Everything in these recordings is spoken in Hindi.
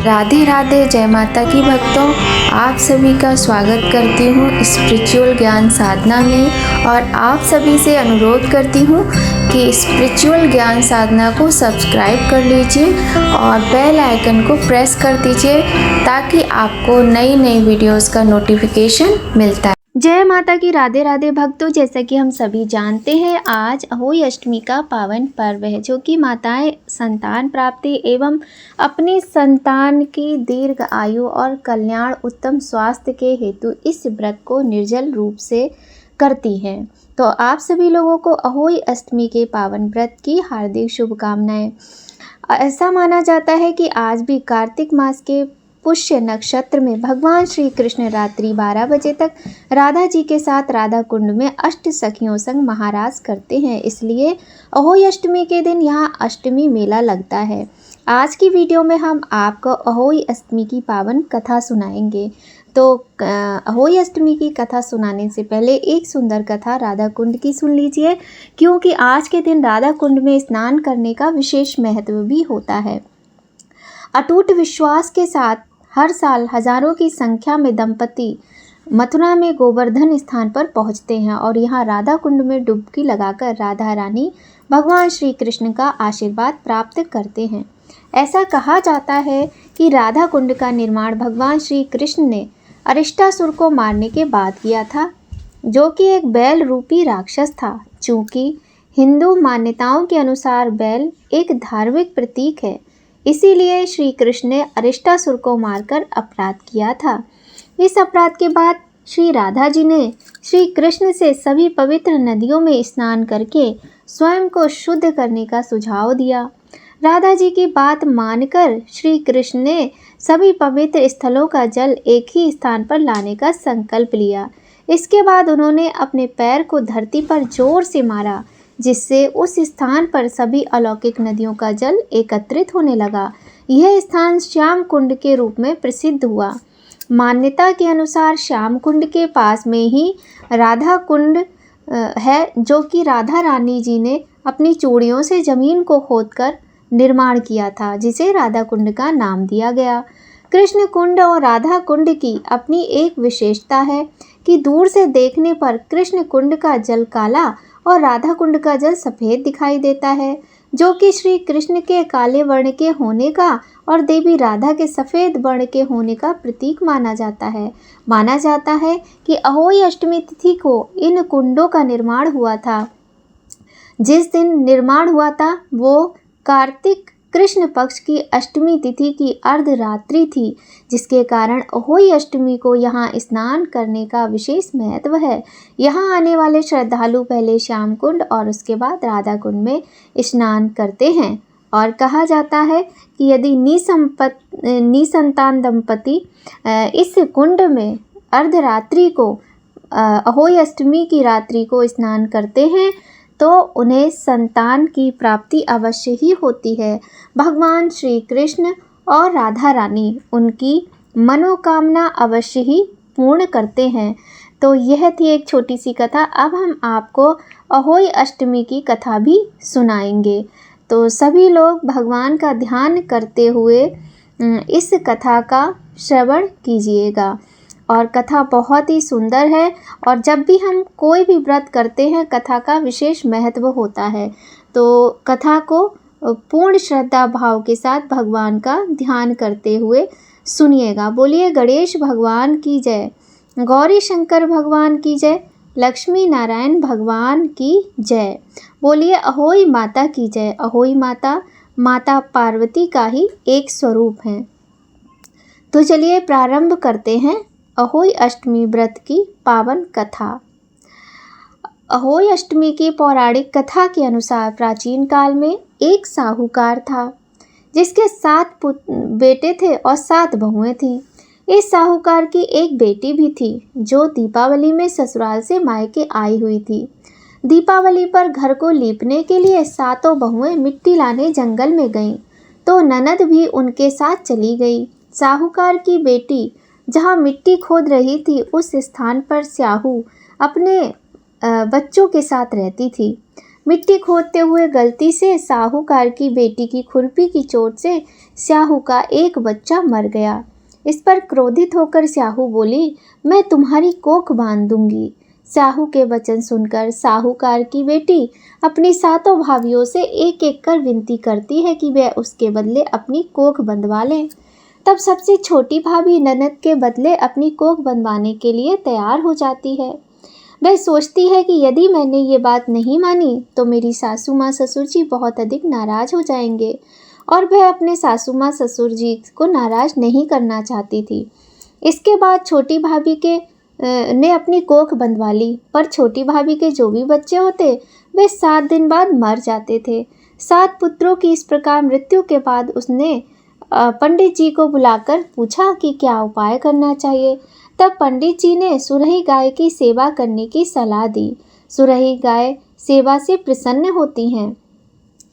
राधे राधे, जय माता की भक्तों। आप सभी का स्वागत करती हूँ स्पिरिचुअल ज्ञान साधना में और आप सभी से अनुरोध करती हूँ कि स्पिरिचुअल ज्ञान साधना को सब्सक्राइब कर लीजिए और बेल आइकन को प्रेस कर दीजिए ताकि आपको नई नई वीडियोस का नोटिफिकेशन मिलता है। जय माता की। राधे राधे भक्तों, जैसा कि हम सभी जानते हैं आज अहोई अष्टमी का पावन पर्व है, जो कि माताएं संतान प्राप्ति एवं अपनी संतान की दीर्घ आयु और कल्याण उत्तम स्वास्थ्य के हेतु इस व्रत को निर्जल रूप से करती हैं। तो आप सभी लोगों को अहोई अष्टमी के पावन व्रत की हार्दिक शुभकामनाएं। ऐसा माना जाता है कि आज भी कार्तिक मास के पुष्य नक्षत्र में भगवान श्री कृष्ण रात्रि 12 बजे तक राधा जी के साथ राधा कुंड में अष्ट सखियों संग महाराज करते हैं। इसलिए अहोई अष्टमी के दिन यहाँ अष्टमी मेला लगता है। आज की वीडियो में हम आपको अहोई अष्टमी की पावन कथा सुनाएंगे। तो अहोई अष्टमी की कथा सुनाने से पहले एक सुंदर कथा राधा कुंड की सुन लीजिए, क्योंकि आज के दिन राधा कुंड में स्नान करने का विशेष महत्व भी होता है। अटूट विश्वास के साथ हर साल हजारों की संख्या में दंपति मथुरा में गोवर्धन स्थान पर पहुंचते हैं और यहाँ राधा कुंड में डुबकी लगाकर राधा रानी भगवान श्री कृष्ण का आशीर्वाद प्राप्त करते हैं। ऐसा कहा जाता है कि राधा कुंड का निर्माण भगवान श्री कृष्ण ने अरिष्टासुर को मारने के बाद किया था, जो कि एक बैल रूपी राक्षस था। चूँकि हिंदू मान्यताओं के अनुसार बैल एक धार्मिक प्रतीक है, इसीलिए श्री कृष्ण ने अरिष्टासुर को मारकर अपराध किया था। इस अपराध के बाद श्री राधा जी ने श्री कृष्ण से सभी पवित्र नदियों में स्नान करके स्वयं को शुद्ध करने का सुझाव दिया। राधा जी की बात मानकर श्री कृष्ण ने सभी पवित्र स्थलों का जल एक ही स्थान पर लाने का संकल्प लिया। इसके बाद उन्होंने अपने पैर को धरती पर जोर से मारा, जिससे उस स्थान पर सभी अलौकिक नदियों का जल एकत्रित होने लगा। यह स्थान श्याम कुंड के रूप में प्रसिद्ध हुआ। मान्यता के अनुसार श्याम कुंड के पास में ही राधा कुंड है, जो कि राधा रानी जी ने अपनी चूड़ियों से जमीन को खोदकर निर्माण किया था, जिसे राधा कुंड का नाम दिया गया। कृष्ण कुंड और राधा कुंड की अपनी एक विशेषता है कि दूर से देखने पर कृष्ण कुंड का जल काला और राधा कुंड का जल सफ़ेद दिखाई देता है, जो कि श्री कृष्ण के काले वर्ण के होने का और देवी राधा के सफ़ेद वर्ण के होने का प्रतीक माना जाता है। माना जाता है कि अहोई अष्टमी तिथि को इन कुंडों का निर्माण हुआ था। जिस दिन निर्माण हुआ था वो कार्तिक कृष्ण पक्ष की अष्टमी तिथि की अर्धरात्रि थी, जिसके कारण अहोई अष्टमी को यहाँ स्नान करने का विशेष महत्व है। यहाँ आने वाले श्रद्धालु पहले श्याम कुंड और उसके बाद राधा कुंड में स्नान करते हैं और कहा जाता है कि यदि निसंतान दंपति इस कुंड में अर्धरात्रि को अहोई अष्टमी की रात्रि को स्नान करते हैं तो उन्हें संतान की प्राप्ति अवश्य ही होती है। भगवान श्री कृष्ण और राधा रानी उनकी मनोकामना अवश्य ही पूर्ण करते हैं। तो यह थी एक छोटी सी कथा। अब हम आपको अहोई अष्टमी की कथा भी सुनाएंगे। तो सभी लोग भगवान का ध्यान करते हुए इस कथा का श्रवण कीजिएगा। और कथा बहुत ही सुंदर है और जब भी हम कोई भी व्रत करते हैं कथा का विशेष महत्व होता है। तो कथा को पूर्ण श्रद्धा भाव के साथ भगवान का ध्यान करते हुए सुनिएगा। बोलिए गणेश भगवान की जय, गौरी शंकर भगवान की जय, लक्ष्मी नारायण भगवान की जय। बोलिए अहोई माता की जय। अहोई माता माता पार्वती का ही एक स्वरूप है। तो चलिए प्रारंभ करते हैं अहोई अष्टमी व्रत की पावन कथा। अहोई अष्टमी की पौराणिक कथा के अनुसार प्राचीन काल में एक साहूकार था, जिसके 7 बेटे थे और 7 बहुएं थीं। इस साहूकार की एक बेटी भी थी, जो दीपावली में ससुराल से मायके आई हुई थी। दीपावली पर घर को लीपने के लिए 7 बहुएं मिट्टी लाने जंगल में गईं, तो ननद भी उनके साथ चली गई। साहूकार की बेटी जहाँ मिट्टी खोद रही थी, उस स्थान पर स्याहू अपने बच्चों के साथ रहती थी। मिट्टी खोदते हुए गलती से साहूकार की बेटी की खुरपी की चोट से स्याहू का एक बच्चा मर गया। इस पर क्रोधित होकर स्याहू बोली, मैं तुम्हारी कोख बांध दूंगी। स्याहू के वचन सुनकर साहूकार की बेटी अपनी सातों भाभियों से एक एक कर विनती करती है कि वे उसके बदले अपनी कोख बंधवा लें। तब सबसे छोटी भाभी ननद के बदले अपनी कोख बंधवाने के लिए तैयार हो जाती है। वह सोचती है कि यदि मैंने ये बात नहीं मानी तो मेरी सासू माँ ससुर जी बहुत अधिक नाराज हो जाएंगे, और वह अपने सासू माँ ससुर जी को नाराज नहीं करना चाहती थी। इसके बाद छोटी भाभी के ने अपनी कोख बंधवा ली, पर छोटी भाभी के जो भी बच्चे होते वे 7 दिन बाद मर जाते थे। 7 पुत्रों की इस प्रकार मृत्यु के बाद उसने पंडित जी को बुलाकर पूछा कि क्या उपाय करना चाहिए। तब पंडित जी ने सुरही गाय की सेवा करने की सलाह दी। सुरही गाय सेवा से प्रसन्न होती हैं,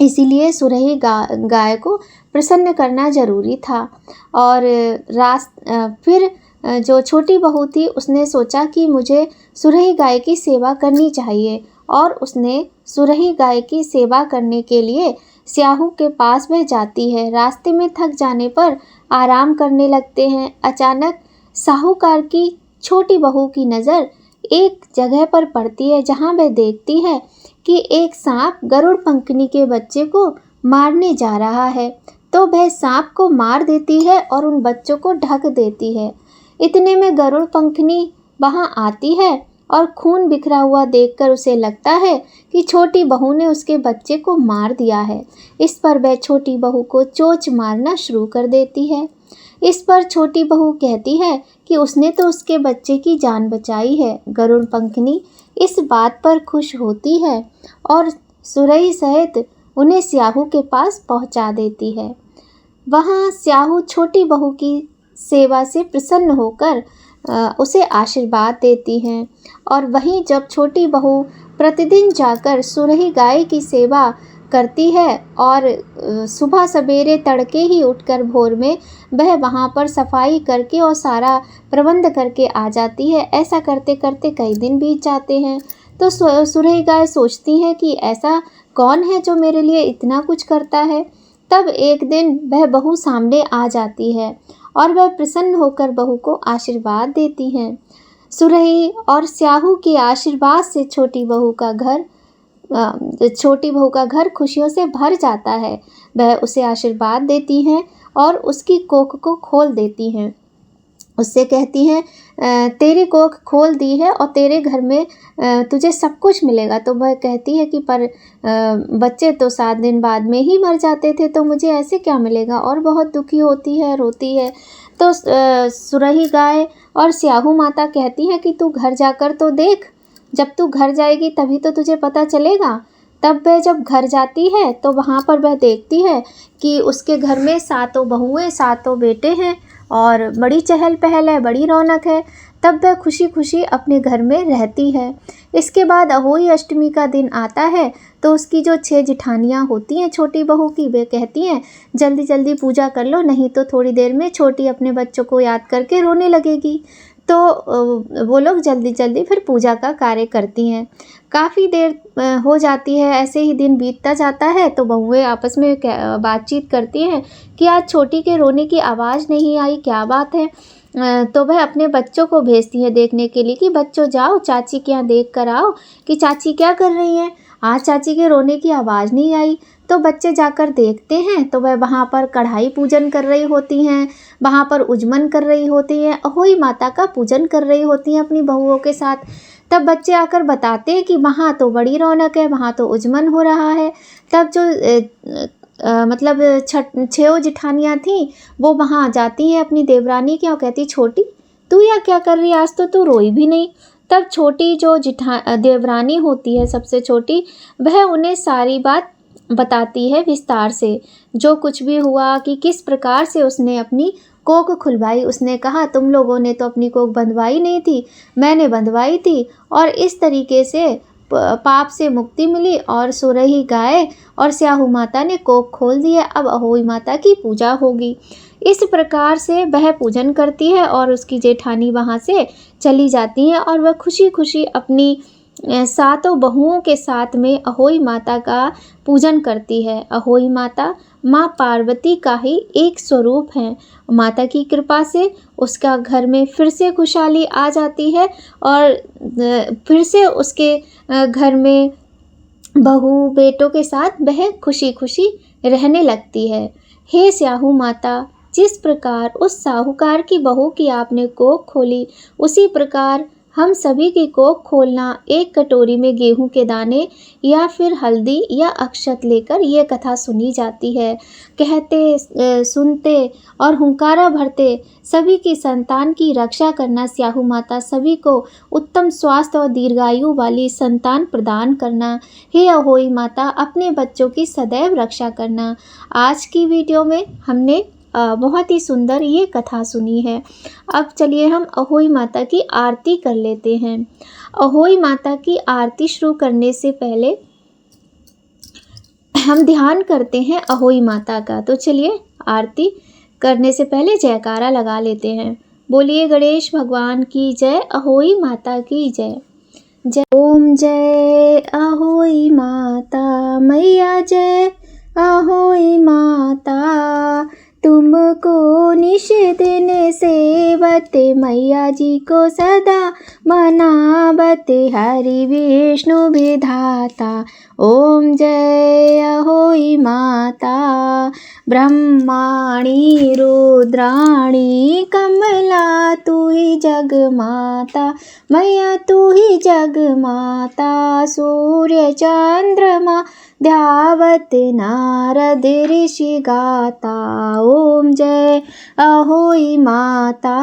इसीलिए सुरही गाय को प्रसन्न करना जरूरी था। और फिर जो छोटी बहू थी उसने सोचा कि मुझे सुरही गाय की सेवा करनी चाहिए, और उसने सुरही गाय की सेवा करने के लिए स्याहू के पास वह जाती है। रास्ते में थक जाने पर आराम करने लगते हैं। अचानक साहूकार की छोटी बहू की नज़र एक जगह पर पड़ती है जहाँ वह देखती है कि एक सांप गरुड़ पंखनी के बच्चे को मारने जा रहा है। तो वह सांप को मार देती है और उन बच्चों को ढक देती है। इतने में गरुड़ पंखनी वहाँ आती है और खून बिखरा हुआ देखकर उसे लगता है कि छोटी बहू ने उसके बच्चे को मार दिया है। इस पर वह छोटी बहू को चोंच मारना शुरू कर देती है। इस पर छोटी बहू कहती है कि उसने तो उसके बच्चे की जान बचाई है। गरुड़ पंखनी इस बात पर खुश होती है और सुरही सहित उन्हें स्याहू के पास पहुंचा देती है। वहाँ स्याहू छोटी बहू की सेवा से प्रसन्न होकर उसे आशीर्वाद देती हैं। और वहीं जब छोटी बहू प्रतिदिन जाकर सुरही गाय की सेवा करती है और सुबह सवेरे तड़के ही उठकर भोर में वह वहाँ पर सफाई करके और सारा प्रबंध करके आ जाती है। ऐसा करते करते कई दिन बीत जाते हैं। तो सुरही गाय सोचती है कि ऐसा कौन है जो मेरे लिए इतना कुछ करता है। तब एक दिन वह बहू सामने आ जाती है और वह प्रसन्न होकर बहू को आशीर्वाद देती हैं। सुरही और स्याहू के आशीर्वाद से छोटी बहू का घर खुशियों से भर जाता है। वह उसे आशीर्वाद देती हैं और उसकी कोख को खोल देती हैं। उससे कहती हैं, तेरी कोख खोल दी है और तेरे घर में तुझे सब कुछ मिलेगा। तो वह कहती है कि पर बच्चे तो 7 दिन बाद में ही मर जाते थे, तो मुझे ऐसे क्या मिलेगा, और बहुत दुखी होती है, रोती है। तो सुरही गाय और स्याहू माता कहती हैं कि तू घर जाकर तो देख, जब तू घर जाएगी तभी तो तुझे पता चलेगा। तब वह जब घर जाती है तो वहाँ पर वह देखती है कि उसके घर में 7 बहुएं 7 बेटे हैं और बड़ी चहल पहल है, बड़ी रौनक है। तब वह खुशी खुशी अपने घर में रहती है। इसके बाद अहोई अष्टमी का दिन आता है तो उसकी जो 6 जिठानियाँ होती हैं छोटी बहू की, वे कहती हैं जल्दी जल्दी पूजा कर लो, नहीं तो थोड़ी देर में छोटी अपने बच्चों को याद करके रोने लगेगी। तो वो लोग जल्दी जल्दी फिर पूजा का कार्य करती हैं। काफ़ी देर हो जाती है, ऐसे ही दिन बीतता जाता है। तो बहुएं आपस में बातचीत करती हैं कि आज छोटी के रोने की आवाज़ नहीं आई, क्या बात है। तो वह अपने बच्चों को भेजती है देखने के लिए कि बच्चों जाओ चाची के यहाँ देख कर आओ कि चाची क्या कर रही हैं, आज चाची के रोने की आवाज़ नहीं आई। तो बच्चे जाकर देखते हैं तो वह वहाँ पर कढ़ाई पूजन कर रही होती हैं, वहाँ पर उजमन कर रही होती हैं, अहोई माता का पूजन कर रही होती हैं अपनी बहुओं के साथ। तब बच्चे आकर बताते हैं कि वहाँ तो बड़ी रौनक है, वहाँ तो उजमन हो रहा है। तब जो मतलब 6 जिठानियाँ थीं वो वहाँ जाती हैं अपनी देवरानी के और कहती, छोटी तू यहाँ क्या कर रही है, आज तो तू रोई भी नहीं। तब छोटी जो देवरानी होती है सबसे छोटी, वह उन्हें सारी बात बताती है विस्तार से, जो कुछ भी हुआ कि किस प्रकार से उसने अपनी कोख खुलवाई। उसने कहा तुम लोगों ने तो अपनी कोख बंधवाई नहीं थी, मैंने बंधवाई थी, और इस तरीके से पाप से मुक्ति मिली और सुरही गाय और स्याहू माता ने कोख खोल दिया। अब अहोई माता की पूजा होगी। इस प्रकार से वह पूजन करती है और उसकी जेठानी वहाँ से चली जाती हैं और वह खुशी खुशी अपनी सातों बहुओं के साथ में अहोई माता का पूजन करती है। अहोई माता माँ पार्वती का ही एक स्वरूप है। माता की कृपा से उसका घर में फिर से खुशहाली आ जाती है और फिर से उसके घर में बहू बेटों के साथ वह खुशी खुशी रहने लगती है। हे स्याहू माता, जिस प्रकार उस साहूकार की बहू की आपने कोख खोली, उसी प्रकार हम सभी की कोख खोलना। एक कटोरी में गेहूं के दाने या फिर हल्दी या अक्षत लेकर ये कथा सुनी जाती है। कहते सुनते और हुंकारा भरते सभी की संतान की रक्षा करना। स्याहू माता सभी को उत्तम स्वास्थ्य और दीर्घायु वाली संतान प्रदान करना। हे अहोई माता, अपने बच्चों की सदैव रक्षा करना। आज की वीडियो में हमने बहुत ही सुंदर ये कथा सुनी है। अब चलिए हम अहोई माता की आरती कर लेते हैं। अहोई माता की आरती शुरू करने से पहले हम ध्यान करते हैं अहोई माता का। तो चलिए आरती करने से पहले जयकारा लगा लेते हैं। बोलिए गणेश भगवान की जय, अहोई माता की जय। जय ओम जय अहोई माता मैया, जय अहोई माता। तुमको निश दिन सेवत मैया जी को सदा मनावत, हरि विष्णु विधाता। ओम जय अहोई माता। ब्रह्माणी रुद्राणी कमला, तू ही जग माता मैया, तू ही जग माता। सूर्य चंद्रमा ध्यावत, नारद ऋषि गाता। ओम जय अहोई माता।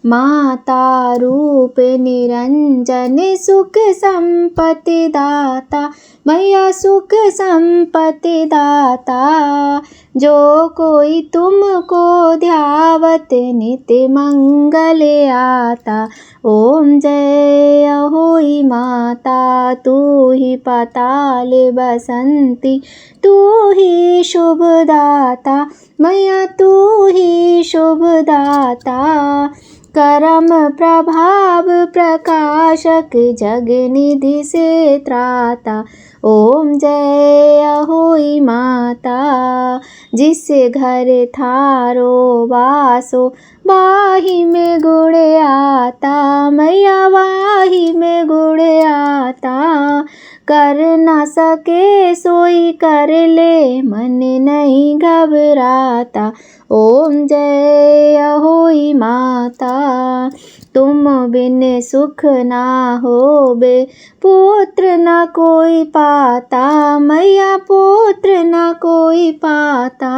माता रूप निरंजन, सुख संपत्ति दाता मैया, सुख संपत्ति दाता। जो कोई तुमको ध्यावत, नित्य मंगल आता। ओम जय अहोई माता। तू ही पाताल बसंती, तू ही शुभ दाता मैया, तू ही शुभ दाता। करम प्रभाव प्रकाशक, जग निधि से त्राता। ओम जय अहोई माता। जिस घर थारो वासो, वाही में गुण आता मैया, वाही में गुण आता। कर न सके सोई कर ले, मन नहीं घबराता। ओम जय अहोई माता। तुम बिन सुख ना होबे, पुत्र न कोई पाता मैया, पुत्र न कोई पाता।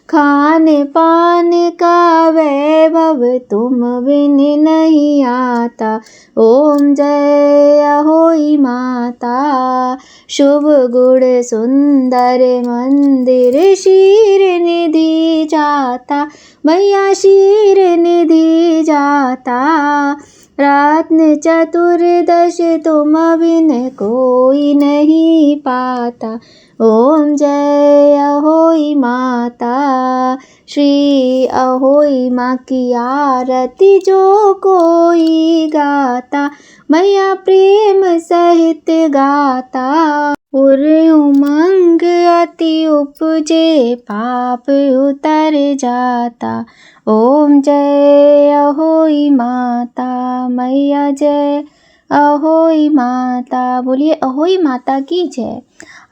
खान पान का वैभव तुम बिन नहीं आता। ओम जय अहोई माता। शुभ गुण सुंदर मंदिर, शीर निधि जाता मैया, शीर निधि जाता। रत्न चतुर्दश तुम बिन कोई नहीं पाता। ओम जय अहोई माता। श्री अहोई माँ की आरती जो कोई गाता मैया, प्रेम सहित गाता। उर उमंग अति उपजे, पाप उतर जाता। ओम जय अहोई माता मैया, जय अहोई माता। बोलिए अहोई माता की जय।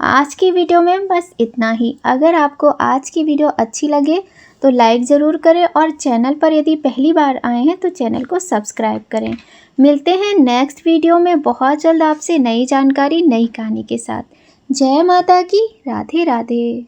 आज की वीडियो में बस इतना ही। अगर आपको आज की वीडियो अच्छी लगे तो लाइक ज़रूर करें और चैनल पर यदि पहली बार आए हैं तो चैनल को सब्सक्राइब करें। मिलते हैं नेक्स्ट वीडियो में बहुत जल्द आपसे नई जानकारी, नई कहानी के साथ। जय माता की। राधे राधे।